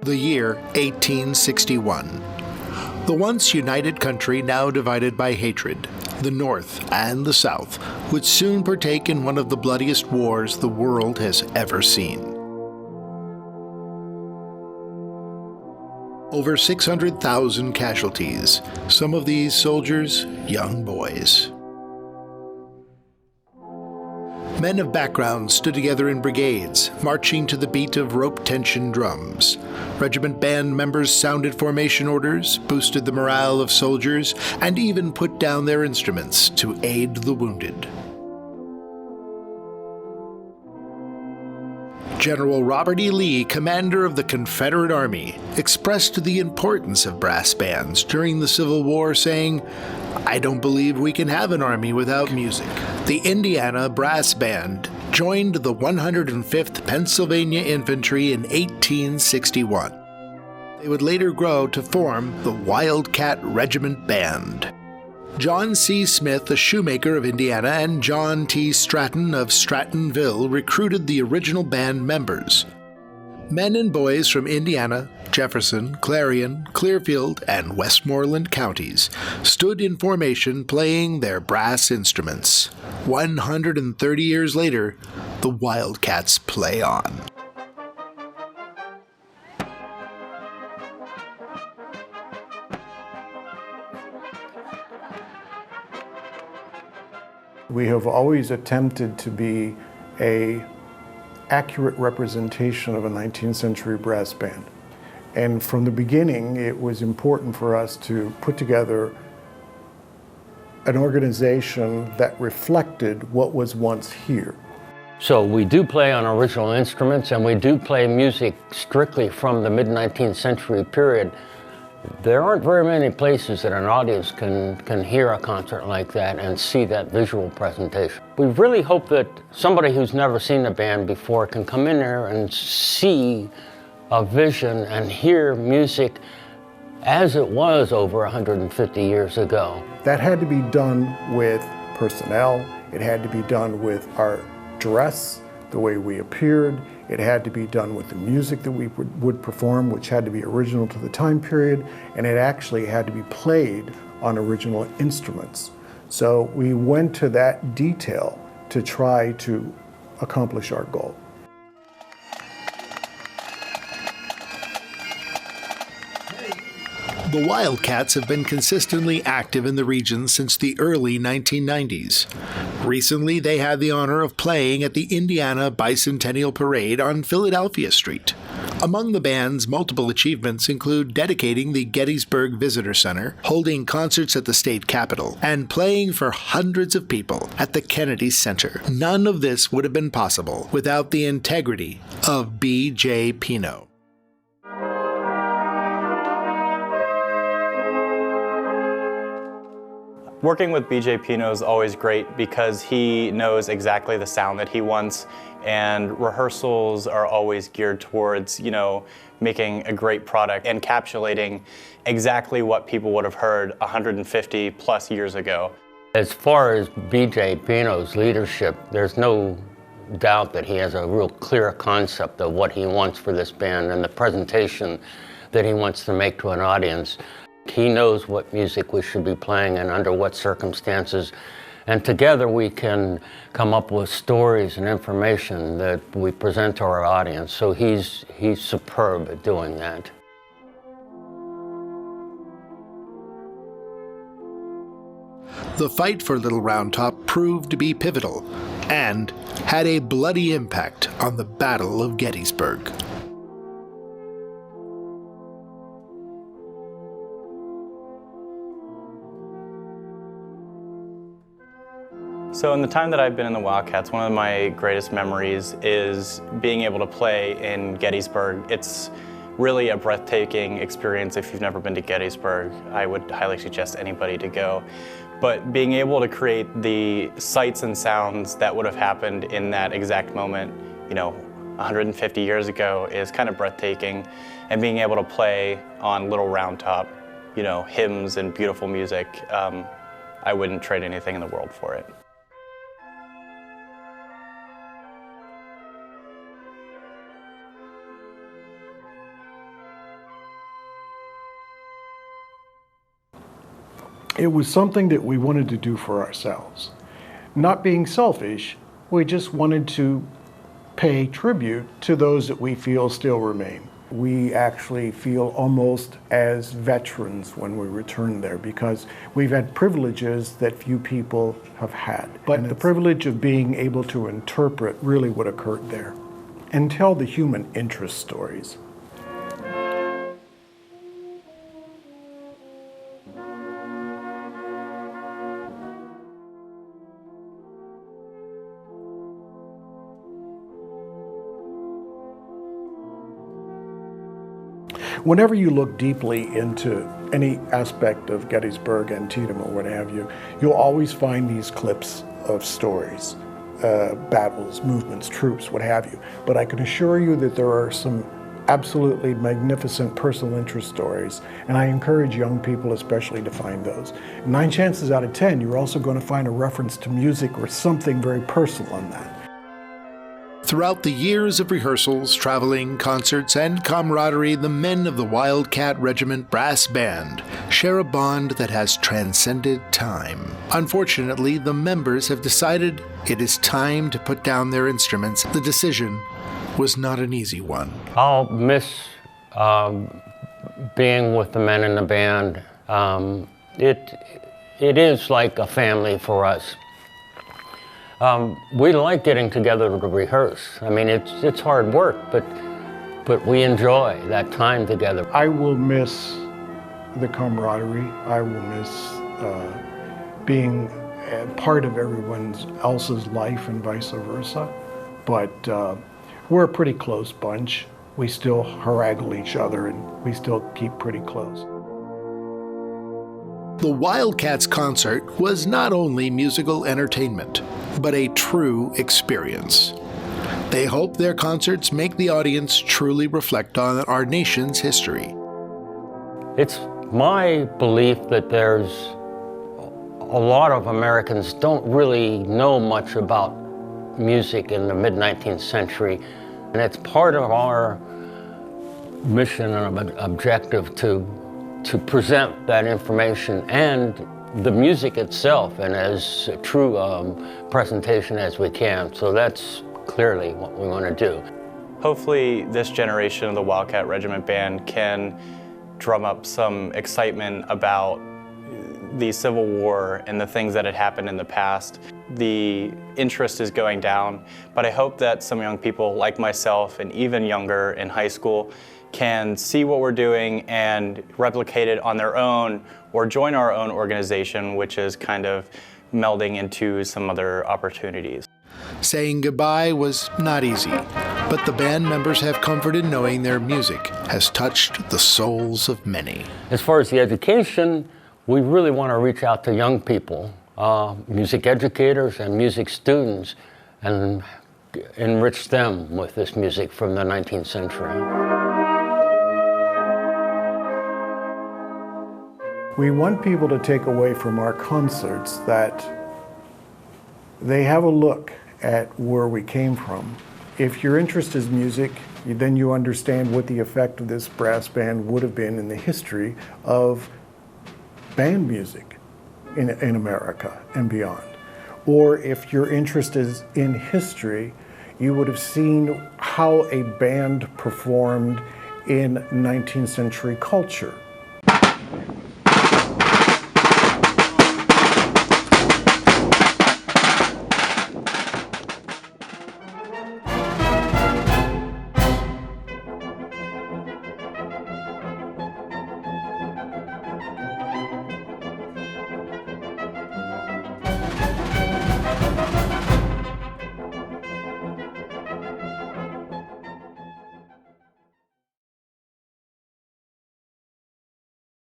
The year 1861. The once united country now divided by hatred, the North and the South, would soon partake in one of the bloodiest wars the world has ever seen. Over 600,000 casualties, some of these soldiers young boys. Men of background stood together in brigades, marching to the beat of rope-tension drums. Regiment band members sounded formation orders, boosted the morale of soldiers, and even put down their instruments to aid the wounded. General Robert E. Lee, commander of the Confederate Army, expressed the importance of brass bands during the Civil War, saying, "I don't believe we can have an army without music." The Indiana Brass Band joined the 105th Pennsylvania Infantry in 1861. They would later grow to form the Wildcat Regiment Band. John C. Smith, a shoemaker of Indiana, and John T. Stratton of Strattonville recruited the original band members. Men and boys from Indiana, Jefferson, Clarion, Clearfield, and Westmoreland counties stood in formation playing their brass instruments. 130 years later, the Wildcats play on. We have always attempted to be an accurate representation of a 19th century brass band. And from the beginning, it was important for us to put together an organization that reflected what was once here. So we do play on original instruments, and we do play music strictly from the mid-19th century period. There aren't very many places that an audience can hear a concert like that and see that visual presentation. We really hope that somebody who's never seen the band before can come in there and see a vision and hear music as it was over 150 years ago. That had to be done with personnel. It had to be done with our dress, the way we appeared. It had to be done with the music that we would perform, which had to be original to the time period, and it actually had to be played on original instruments. So we went to that detail to try to accomplish our goal. The Wildcats have been consistently active in the region since the early 1990s. Recently, they had the honor of playing at the Indiana Bicentennial Parade on Philadelphia Street. Among the band's multiple achievements include dedicating the Gettysburg Visitor Center, holding concerts at the state capitol, and playing for hundreds of people at the Kennedy Center. None of this would have been possible without the integrity of B.J. Pino. Working with BJ Pino is always great because he knows exactly the sound that he wants, and rehearsals are always geared towards, making a great product, encapsulating exactly what people would have heard 150 plus years ago. As far as BJ Pino's leadership, there's no doubt that he has a real clear concept of what he wants for this band and the presentation that he wants to make to an audience. He knows what music we should be playing and under what circumstances, and together we can come up with stories and information that we present to our audience. So he's superb at doing that. The fight for Little Round Top proved to be pivotal and had a bloody impact on the Battle of Gettysburg. So in the time that I've been in the Wildcats, one of my greatest memories is being able to play in Gettysburg. It's really a breathtaking experience. If you've never been to Gettysburg, I would highly suggest anybody to go. But being able to create the sights and sounds that would have happened in that exact moment, 150 years ago is kind of breathtaking. And being able to play on Little Round Top, hymns and beautiful music, I wouldn't trade anything in the world for it. It was something that we wanted to do for ourselves. Not being selfish, we just wanted to pay tribute to those that we feel still remain. We actually feel almost as veterans when we return there because we've had privileges that few people have had. But the privilege of being able to interpret really what occurred there and tell the human interest stories. Whenever you look deeply into any aspect of Gettysburg, Antietam, or what have you, you'll always find these clips of stories, battles, movements, troops, what have you. But I can assure you that there are some absolutely magnificent personal interest stories, and I encourage young people especially to find those. 9 chances out of 10, you're also going to find a reference to music or something very personal in that. Throughout the years of rehearsals, traveling, concerts, and camaraderie, the men of the Wildcat Regiment Brass Band share a bond that has transcended time. Unfortunately, the members have decided it is time to put down their instruments. The decision was not an easy one. I'll miss being with the men in the band. It is like a family for us. We like getting together to rehearse. I mean, it's hard work, but we enjoy that time together. I will miss the camaraderie. I will miss being a part of everyone else's life and vice versa. But we're a pretty close bunch. We still haggle each other and we still keep pretty close. The Wildcats concert was not only musical entertainment, but a true experience. They hope their concerts make the audience truly reflect on our nation's history. It's my belief that there's a lot of Americans don't really know much about music in the mid-19th century, and it's part of our mission and objective to present that information and the music itself in as true presentation as we can. So that's clearly what we want to do. Hopefully this generation of the Wildcat Regiment Band can drum up some excitement about the Civil War and the things that had happened in the past. The interest is going down, but I hope that some young people like myself and even younger in high school can see what we're doing and replicate it on their own or join our own organization, which is kind of melding into some other opportunities. Saying goodbye was not easy, but the band members have comfort in knowing their music has touched the souls of many. As far as the education, we really want to reach out to young people, music educators and music students, and enrich them with this music from the 19th century. We want people to take away from our concerts that they have a look at where we came from. If your interest is music, then you understand what the effect of this brass band would have been in the history of band music in America and beyond. Or if your interest is in history, you would have seen how a band performed in 19th century culture.